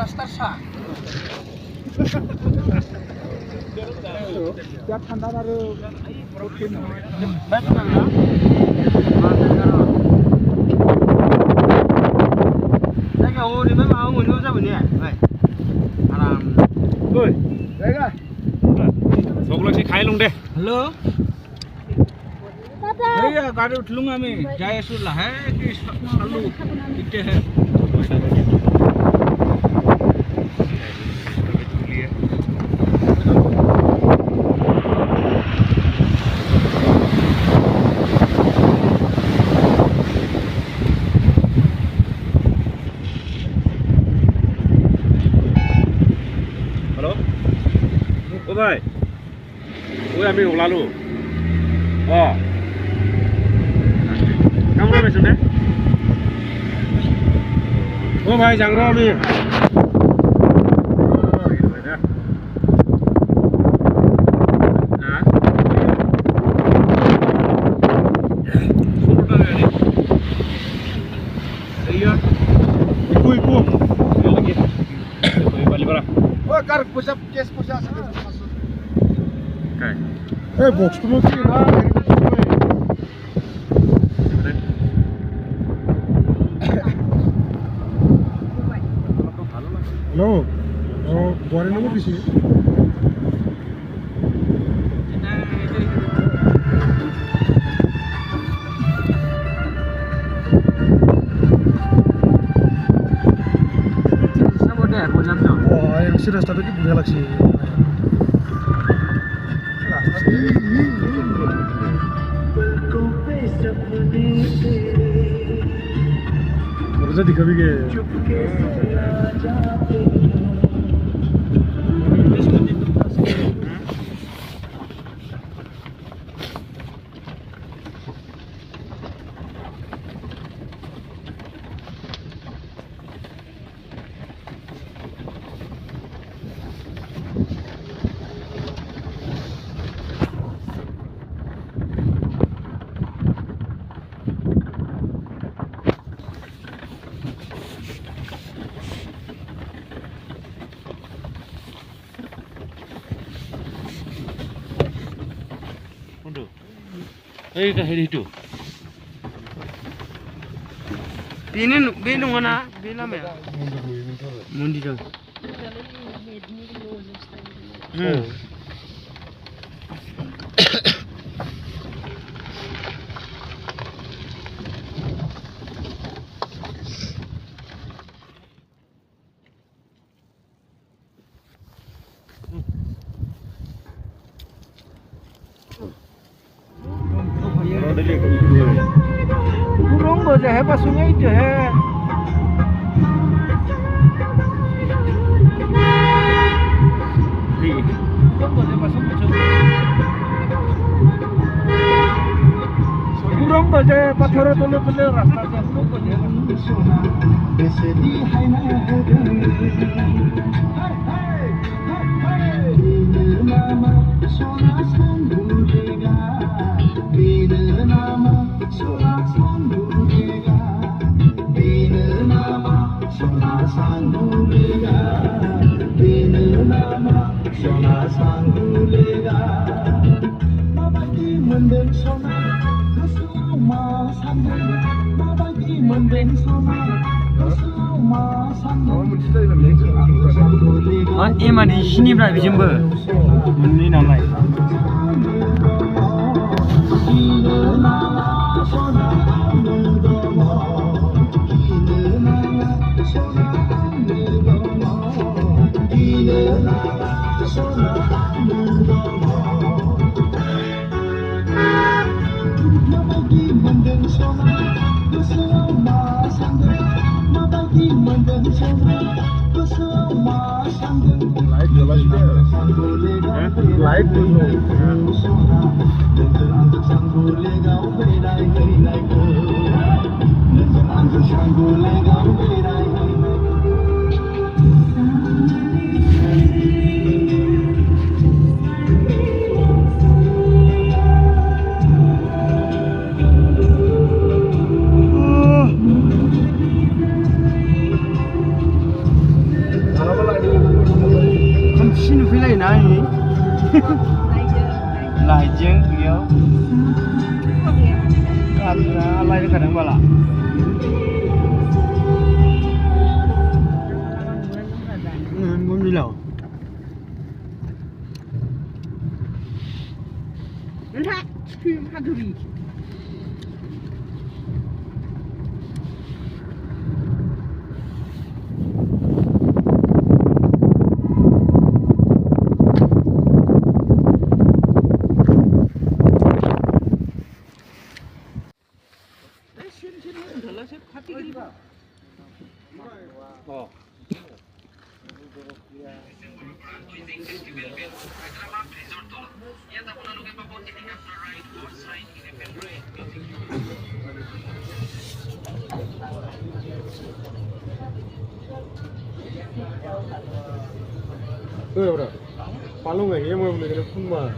Rastarsa. Tiap handar ada protein. Betul kan? Đây cả hồ thì mới vào nguồn nước ra bên này. Này. Aram. Ôi, đây này. সকলকে খাই long দে hello দাদা এই গাড়ি উঠলুম আমি যাই আসু লাহে কি চালু ইতে হে হ্যালো ও ভাই ওই আমি ওলালো কেমন পাইছো নে ও ভাই যাং র আমি oh kar pusap kes pusap masuk kayak box tu mesti lah halo oh buat nomor di sini রাস্তাটা কি বুঝা লাগছে রাস্তা দিখাবি কে এই হেৰি টো ini beno ngana bela me mundi jang burung boja hai pas sungai itu hai burung boja pathor tole tole rasta se burung boja Emang di sini berapa jumpa? Ini namanya. Light dulu. ini. Lajeng iya. Karena lain kadang bala. Bom dilau. Entah, film haduri. Oh. Bro, palung aja mau beli kerupuk mah.